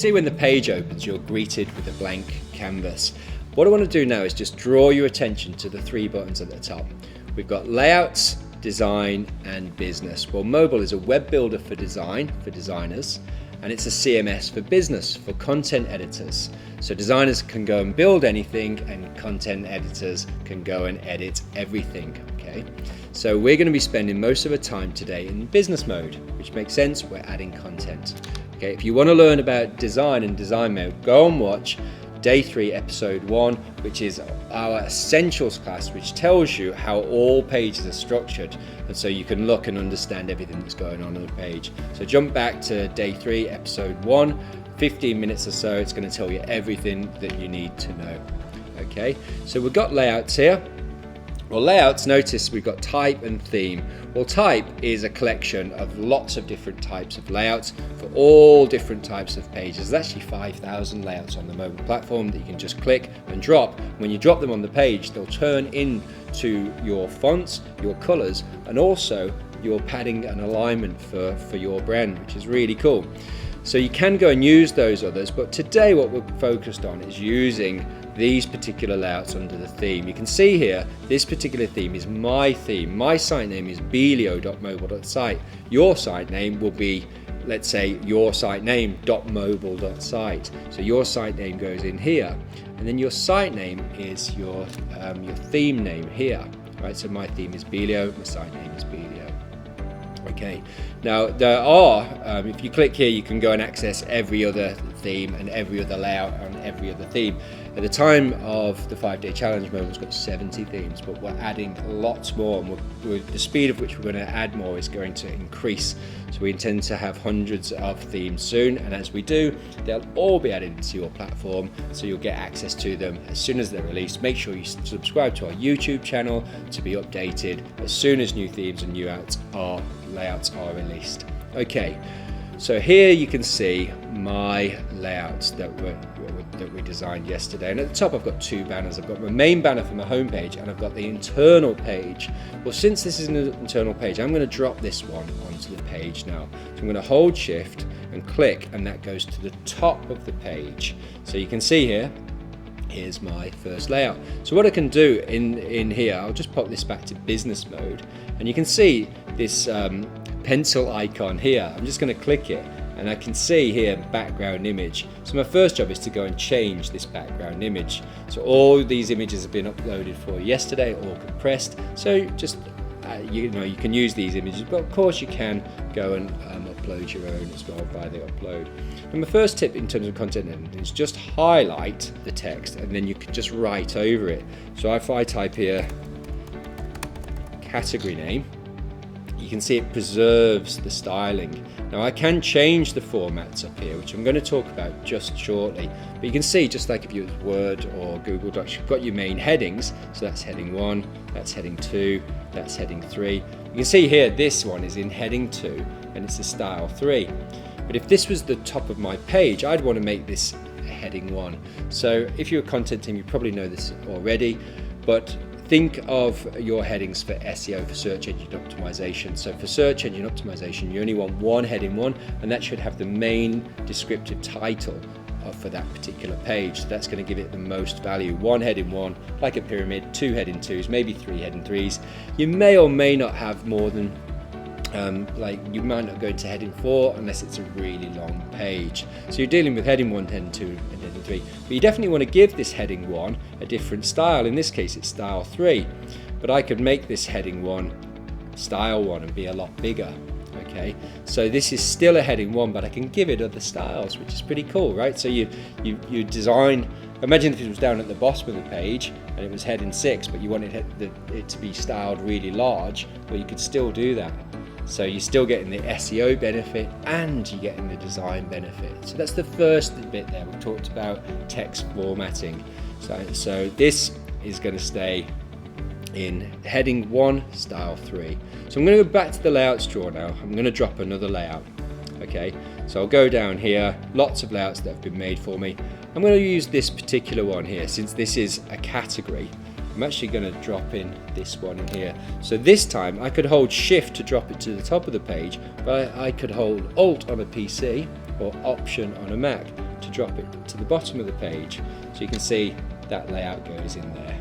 see when the page opens, you're greeted with a blank canvas. What I want to do now is just draw your attention to the 3 buttons at the top. We've got layouts, design, and business. Well, mobile is a web builder for design, for designers, and it's a CMS for business, for content editors. So designers can go and build anything, and content editors can go and edit everything, okay? So we're going to be spending most of our time today in business mode, which makes sense, we're adding content. Okay, if you want to learn about design and design mode, go and watch Day 3, Episode 1, which is our Essentials class, which tells you how all pages are structured, and so you can look and understand everything that's going on the page. So jump back to Day 3, Episode 1, 15 minutes or so, it's going to tell you everything that you need to know. Okay, so we've got layouts here. Well, layouts, notice we've got type and theme. Well, type is a collection of lots of different types of layouts for all different types of pages. There's actually 5,000 layouts on the mobile platform that you can just click and drop. When you drop them on the page, they'll turn into your fonts, your colors, and also your padding and alignment for your brand, which is really cool. So you can go and use those others, but today what we're focused on is using these particular layouts under the theme. You can see here, this particular theme is my theme. My site name is belio.mobile.site. Your site name will be, let's say, your site name.mobile.site. So your site name goes in here, and then your site name is your theme name here, right? So my theme is Belio, my site name is Belio. Okay, now there are, if you click here, you can go and access every other theme and every other layout on every other theme. At the time of the 5-day challenge, Mobile's got 70 themes, but we're adding lots more, and the speed of which we're going to add more is going to increase. So we intend to have hundreds of themes soon, and as we do, they'll all be added to your platform, so you'll get access to them as soon as they're released. Make sure you subscribe to our YouTube channel to be updated as soon as new themes and new layouts are released. Okay, so here you can see my layouts that we designed yesterday, and at the top I've got 2 banners. I've got my main banner for my homepage, and I've got the internal page. Well, since this is an internal page, I'm going to drop this one onto the page now. So I'm going to hold shift and click, and that goes to the top of the page. So you can see here, here's my first layout. So what I can do in here, I'll just pop this back to business mode, and you can see this pencil icon here. I'm just going to click it, and I can see here background image. So my first job is to go and change this background image. So all these images have been uploaded for yesterday, all compressed. So just you can use these images, but of course you can go and upload your own as well via the upload. And my first tip in terms of content editing is just highlight the text, and then you can just write over it. So if I type here category name, you can see it preserves the styling. Now I can change the formats up here, which I'm going to talk about just shortly, but you can see, just like if you use Word or Google Docs, you've got your main headings. So that's heading 1, that's heading 2, that's heading 3. You can see here this one is in heading 2 and it's a style 3. But if this was the top of my page, I'd want to make this heading 1. So if you're a content team, you probably know this already, but think of your headings for SEO, for search engine optimization. So for search engine optimization, you only want one heading 1, and that should have the main descriptive title for that particular page. So that's going to give it the most value. 1 heading 1, like a pyramid, 2 heading 2s, maybe 3 heading 3s. You may or may not have more than you might not go into heading 4 unless it's a really long page. So you're dealing with heading 1, heading 2, and heading 3. But you definitely want to give this heading 1 a different style. In this case, it's style 3. But I could make this heading 1 style 1 and be a lot bigger. Okay, so this is still a heading 1, but I can give it other styles, which is pretty cool, right? So you design. Imagine if it was down at the bottom of the page and it was heading 6, but you wanted it to be styled really large. Well, you could still do that. So you're still getting the SEO benefit and you're getting the design benefit. So that's the first bit there. We talked about text formatting. So this is going to stay in heading 1, style 3. So I'm going to go back to the layouts drawer now. I'm going to drop another layout. Okay, so I'll go down here, lots of layouts that have been made for me. I'm going to use this particular one here, since this is a category. I'm actually going to drop in this one in here. So this time I could hold shift to drop it to the top of the page, but I could hold alt on a PC or option on a Mac to drop it to the bottom of the page so you can see that layout goes in there.